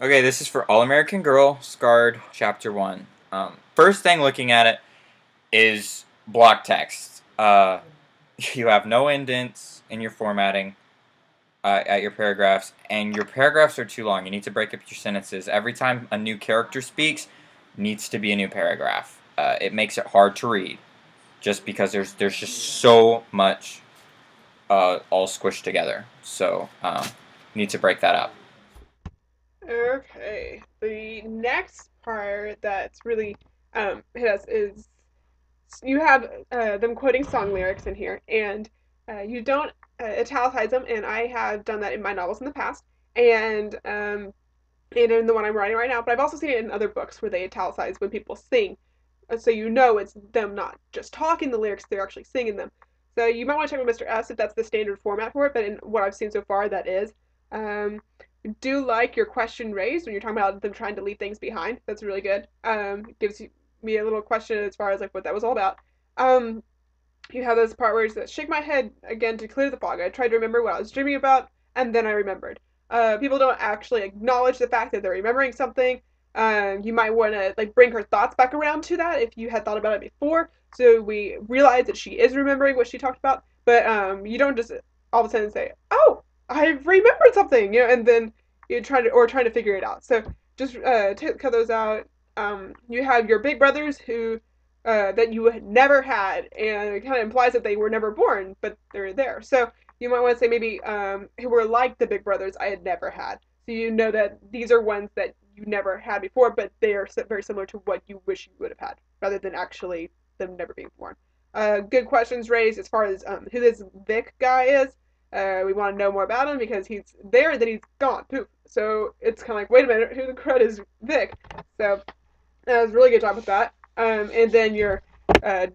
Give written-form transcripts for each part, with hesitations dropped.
Okay, this is for All American Girl, Scarred, Chapter 1. First thing looking at it is block text. You have no indents in your formatting at your paragraphs, and your paragraphs are too long. You need to break up your sentences. Every time a new character speaks, needs to be a new paragraph. It makes it hard to read, just because there's just so much all squished together. So you need to break that up. Okay. The next part that's really hit us is you have them quoting song lyrics in here, and you don't italicize them, and I have done that in my novels in the past, and in the one I'm writing right now. But I've also seen it in other books where they italicize when people sing, so you know it's them not just talking the lyrics; they're actually singing them. So you might want to check with Mr. S if that's the standard format for it. But in what I've seen so far, that is. Um, do like your question raised when you're talking about them trying to leave things behind. That's really good. Gives me a little question as far as like what that was all about. Um, you have this part where it says, "Shake my head again to clear the fog. I tried to remember what I was dreaming about, and then I remembered." People don't actually acknowledge the fact that they're remembering something. You might want to like bring her thoughts back around to that if you had thought about it before. So we realize that she is remembering what she talked about, but you don't just all of a sudden say, "Oh, I've remembered something," and then you trying to figure it out. So just cut those out. You have your big brothers that you had never had, and it kind of implies that they were never born, but they're there. So you might want to say maybe who were like the big brothers I had never had. So you know that these are ones that you never had before, but they are very similar to what you wish you would have had, rather than actually them never being born. Good questions raised as far as who this Vic guy is. We want to know more about him because he's there and then he's gone. Poof. So it's kind of like, wait a minute, who the crud is Vic? So that was a really good job with that. And then you're uh,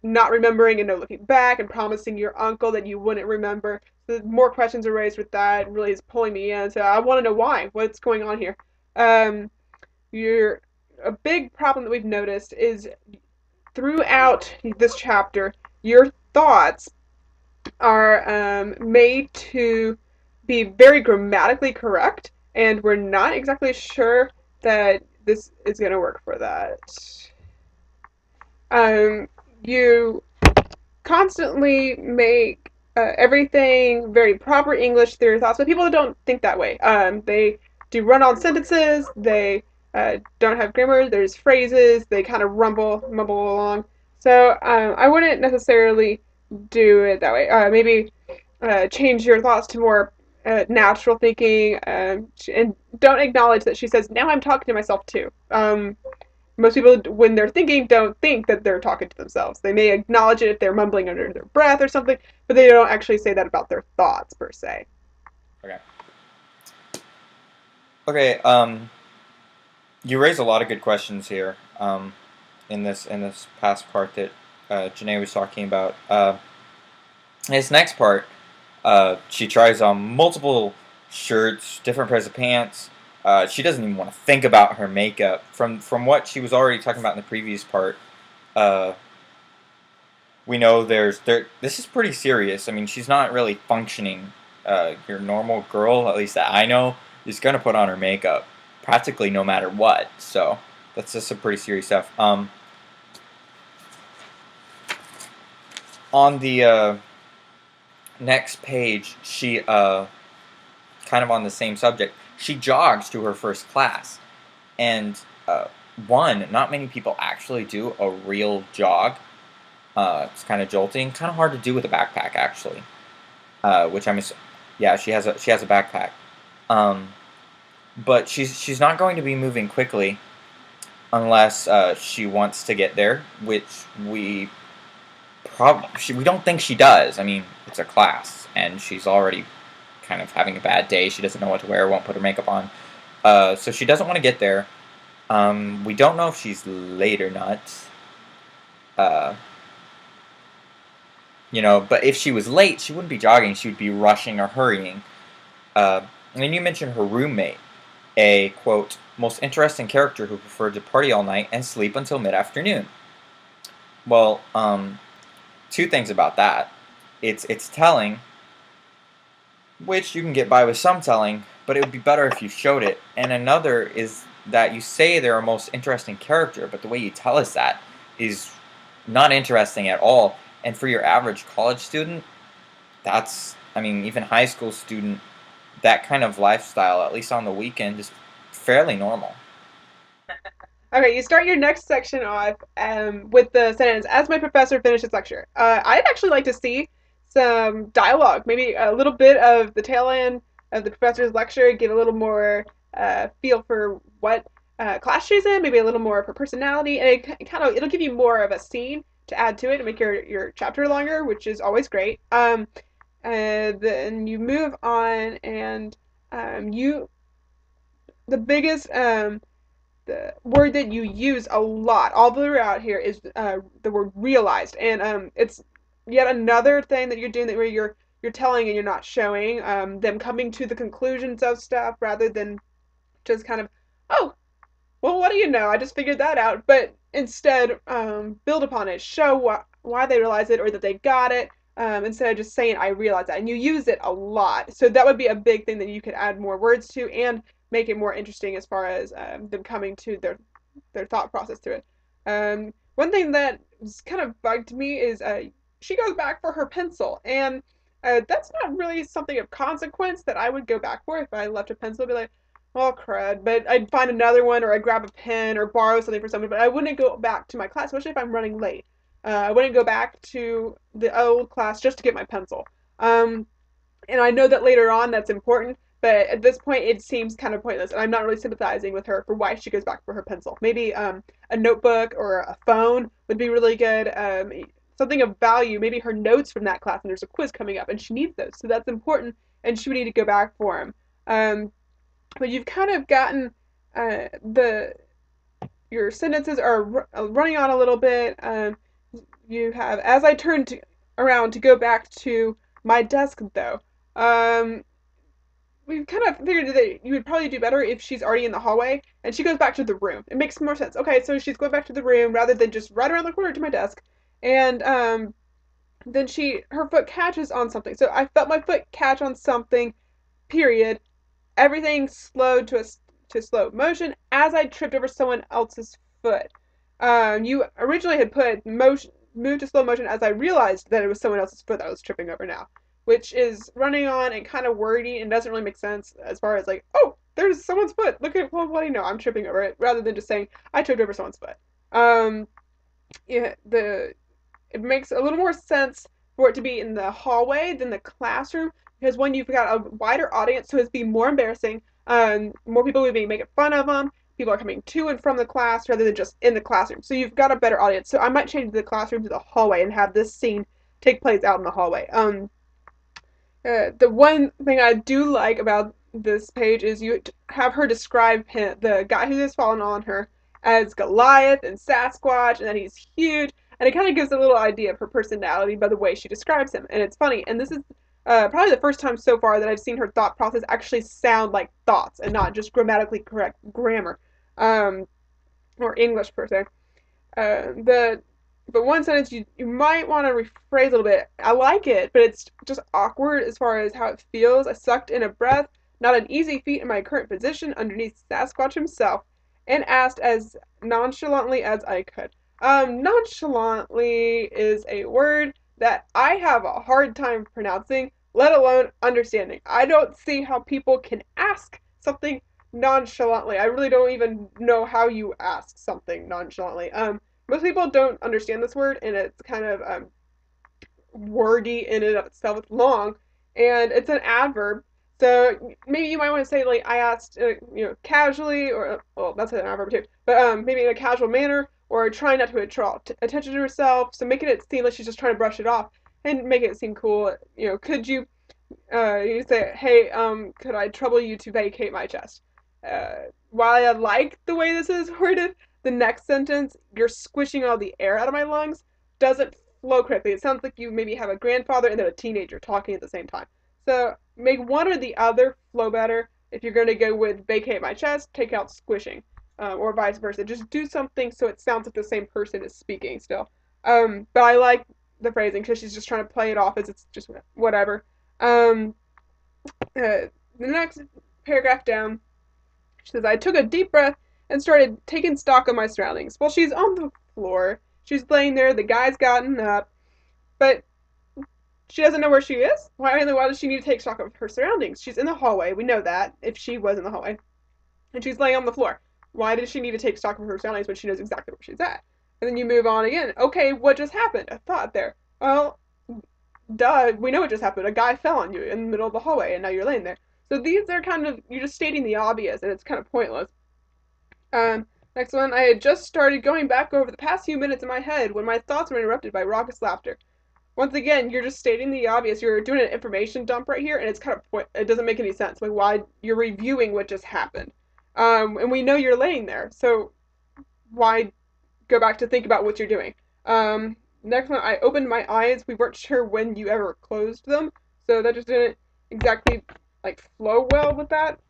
not remembering and no looking back and promising your uncle that you wouldn't remember. So more questions are raised with that. It really is pulling me in. So I want to know why. What's going on here? Um, you're a big problem that we've noticed is throughout this chapter, your thoughts are made to be very grammatically correct, and we're not exactly sure that this is going to work for that. Um, you constantly make everything very proper English through your thoughts, but people don't think that way. They do run-on sentences. They don't have grammar. There's phrases. They kind of mumble along. So I wouldn't necessarily do it that way. Maybe change your thoughts to more natural thinking, and don't acknowledge that she says, "Now I'm talking to myself too." Most people, when they're thinking, don't think that they're talking to themselves. They may acknowledge it if they're mumbling under their breath or something, but they don't actually say that about their thoughts per se. Okay. Okay. You raise a lot of good questions here. In this past part that Janae was talking about. This next part, she tries on multiple shirts, different pairs of pants. She doesn't even want to think about her makeup. From what she was already talking about in the previous part, uh, we know there. This is pretty serious. I mean, she's not really functioning. Your normal girl, at least that I know, is gonna put on her makeup practically no matter what. So that's just some pretty serious stuff. On the next page, she kind of on the same subject. She jogs to her first class, and not many people actually do a real jog. It's kind of jolting, kind of hard to do with a backpack actually. Which yeah, she has a backpack. Um, but she's not going to be moving quickly unless she wants to get there, which we don't think she does. I mean, it's a class, and she's already kind of having a bad day. She doesn't know what to wear, won't put her makeup on. So she doesn't want to get there. We don't know if she's late or not. Uh, but if she was late, she wouldn't be jogging. She would be rushing or hurrying. And then you mentioned her roommate, a quote most interesting character who preferred to party all night and sleep until mid-afternoon. Well, two things about that. It's telling, which you can get by with some telling, but it would be better if you showed it. And another is that you say they're our most interesting character, but the way you tell us that is not interesting at all. And for your average college student, that's, I mean, even high school student, that kind of lifestyle, at least on the weekend, is fairly normal. Okay, you start your next section off with the sentence, as my professor finishes lecture. I'd actually like to see some dialogue, maybe a little bit of the tail end of the professor's lecture, get a little more feel for what class she's in, maybe a little more of her personality, and it'll give you more of a scene to add to it and make your chapter longer, which is always great. Then you move on, and you the biggest the word that you use a lot all throughout here is the word realized, and it's yet another thing that you're doing that where you're telling and you're not showing them coming to the conclusions of stuff rather than just kind of, oh, well, what do you know? I just figured that out. But instead, build upon it, show why they realize it or that they got it. Instead of just saying I realize that, and you use it a lot, so that would be a big thing that you could add more words to and make it more interesting as far as them coming to their thought process through it. One thing that kind of bugged me is she goes back for her pencil, and that's not really something of consequence that I would go back for if I left a pencil. I'd be like, oh crud! But I'd find another one, or I'd grab a pen, or borrow something from somebody. But I wouldn't go back to my class, especially if I'm running late. I wouldn't go back to the old class just to get my pencil. Um, and I know that later on that's important, but at this point it seems kind of pointless, and I'm not really sympathizing with her for why she goes back for her pencil. Maybe a notebook or a phone would be really good. Something of value, maybe her notes from that class, and there's a quiz coming up, and she needs those, so that's important, and she would need to go back for them. But you've kind of gotten the your sentences are running on a little bit. You have, as I turned around to go back to my desk, though. Um, we've kind of figured that you would probably do better if she's already in the hallway and she goes back to the room. It makes more sense. Okay, so she's going back to the room rather than just right around the corner to my desk. And then her foot catches on something. So I felt my foot catch on something, period. Everything slowed to slow motion as I tripped over someone else's foot. You originally had put motion moved to slow motion as I realized that it was someone else's foot that I was tripping over now, which is running on and kind of wordy and doesn't really make sense as far as like, oh, there's someone's foot. Look at, well, what do you know? I'm tripping over it, rather than just saying I tripped over someone's foot. Um, yeah, it makes a little more sense for it to be in the hallway than the classroom, because when you've got a wider audience, so it'd be more embarrassing. More people would be making fun of them. People are coming to and from the class rather than just in the classroom. So you've got a better audience. So I might change the classroom to the hallway and have this scene take place out in the hallway. The one thing I do like about this page is you have her describe the guy who has fallen on her as Goliath and Sasquatch, and that he's huge, and it kind of gives a little idea of her personality by the way she describes him, and it's funny. And this is probably the first time so far that I've seen her thought process actually sound like thoughts and not just grammatically correct grammar, um, or English per se. The but one sentence you might want to rephrase a little bit. I like it, but it's just awkward as far as how it feels. I sucked in a breath, not an easy feat in my current position underneath Sasquatch himself, and asked as nonchalantly as I could. Nonchalantly is a word that I have a hard time pronouncing, let alone understanding. I don't see how people can ask something nonchalantly. I really don't even know how you ask something nonchalantly. Most people don't understand this word, and it's kind of wordy in and of itself. It's long, and it's an adverb. So maybe you might want to say like I asked, casually, or well, that's an adverb too. But maybe in a casual manner, or trying not to draw attention to herself. So making it seem like she's just trying to brush it off, and making it seem cool. Could you? You say, hey, could I trouble you to vacate my chest? While I like the way this is worded, the next sentence, you're squishing all the air out of my lungs, doesn't flow correctly. It sounds like you maybe have a grandfather and then a teenager talking at the same time. So make one or the other flow better. If you're going to go with vacate my chest, take out squishing, or vice versa. Just do something so it sounds like the same person is speaking still. But I like the phrasing because she's just trying to play it off as it's just whatever. The next paragraph down, she says, I took a deep breath and started taking stock of my surroundings. Well, she's on the floor. She's laying there. The guy's gotten up. But she doesn't know where she is. Why does she need to take stock of her surroundings? She's in the hallway. We know that, if she was in the hallway. And she's laying on the floor. Why does she need to take stock of her surroundings when she knows exactly where she's at? And then you move on again. Okay, what just happened? A thought there. Well, duh, we know what just happened. A guy fell on you in the middle of the hallway, and now you're laying there. So these are kind of, you're just stating the obvious, and it's kind of pointless. Next one, I had just started going back over the past few minutes in my head when my thoughts were interrupted by raucous laughter. Once again, you're just stating the obvious. You're doing an information dump right here, and it's kind of it doesn't make any sense. Like, why you're reviewing what just happened, and we know you're laying there, so why go back to think about what you're doing? Next one, I opened my eyes. We weren't sure when you ever closed them, so that just didn't exactly like flow well with that.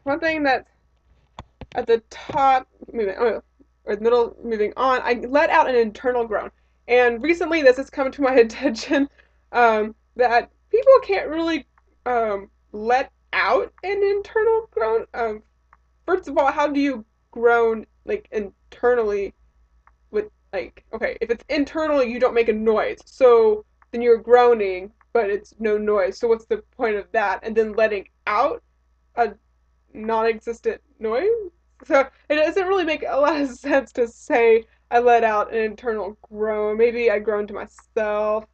One thing that's at the top, or the middle, moving on, I let out an internal groan. And recently, this has come to my attention that people can't really let out an internal groan. First of all, how do you groan like internally with like okay, if it's internal, you don't make a noise. So then you're groaning, but it's no noise. So what's the point of that? And then letting out a non-existent noise? So it doesn't really make a lot of sense to say I let out an internal groan. Maybe I groaned to myself,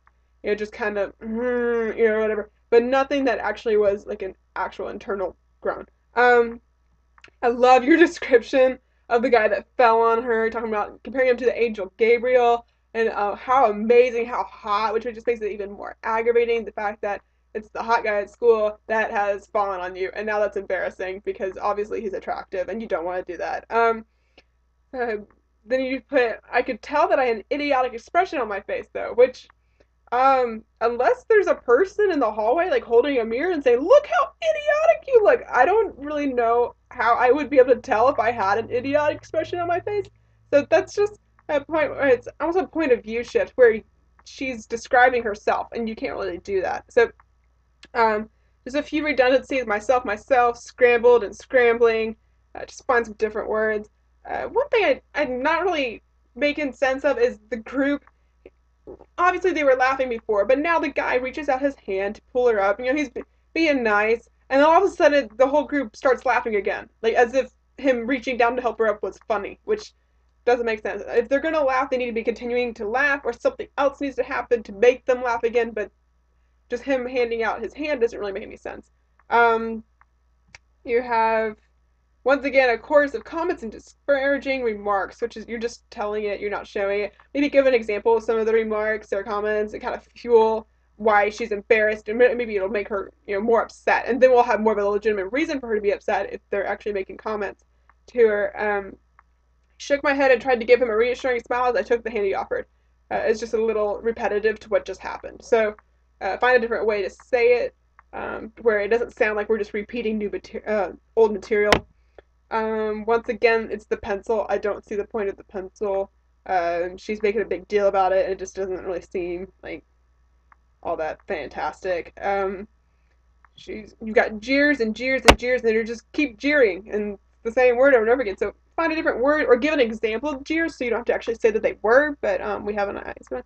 just kind of, whatever. But nothing that actually was like an actual internal groan. I love your description of the guy that fell on her, talking about comparing him to the angel Gabriel, and how amazing, how hot, which just makes it even more aggravating. The fact that it's the hot guy at school that has fallen on you, and now that's embarrassing because obviously he's attractive, and you don't want to do that. Uh, then you put, I could tell that I had an idiotic expression on my face though, which unless there's a person in the hallway like holding a mirror and saying, "Look how idiotic you look," I don't really know how I would be able to tell if I had an idiotic expression on my face. So that's just a point where it's almost a point of view shift where she's describing herself, and you can't really do that. So there's a few redundancies. Myself, scrambled and scrambling. Just find some different words. One thing I'm not really making sense of is the group. Obviously, they were laughing before, but now the guy reaches out his hand to pull her up. He's being nice, and then all of a sudden, the whole group starts laughing again, like as if him reaching down to help her up was funny, which doesn't make sense. If they're gonna laugh, they need to be continuing to laugh, or something else needs to happen to make them laugh again. But just him handing out his hand doesn't really make any sense. Um, you have once again a chorus of comments and disparaging remarks, which is you're just telling it, you're not showing it. Maybe give an example of some of the remarks or comments that kind of fuel why she's embarrassed, and maybe it'll make her more upset, and then we'll have more of a legitimate reason for her to be upset if they're actually making comments to her. Shook my head and tried to give him a reassuring smile as I took the hand he offered. It's just a little repetitive to what just happened. So find a different way to say it where it doesn't sound like we're just repeating old material. Once again, it's the pencil. I don't see the point of the pencil. She's making a big deal about it, and it just doesn't really seem like all that fantastic. You've got jeers and jeers and jeers, and you just keep jeering and the same word over and over again. So find a different word or give an example of jeers, so you don't have to actually say that they were. But we have an idea.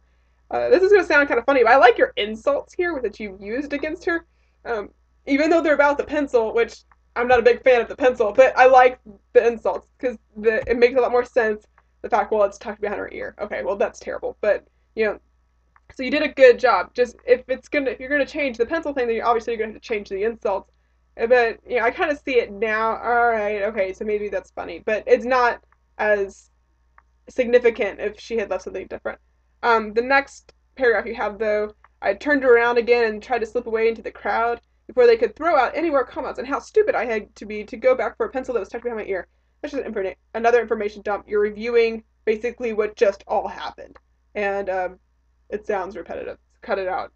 This is going to sound kind of funny, but I like your insults here that you've used against her. Even though they're about the pencil, which I'm not a big fan of the pencil, but I like the insults because it makes a lot more sense. The fact, well, it's tucked behind her ear. Okay, well, that's terrible. But, so you did a good job. Just if you're gonna change the pencil thing, then obviously you're gonna have to change the insults. But I kind of see it now. All right, okay, so maybe that's funny, but it's not as significant if she had left something different. The next paragraph you have, though, I turned around again and tried to slip away into the crowd before they could throw out any more comments on how stupid I had to be to go back for a pencil that was tucked behind my ear. That's just another information dump. You're reviewing basically what just all happened, and it sounds repetitive. Cut it out.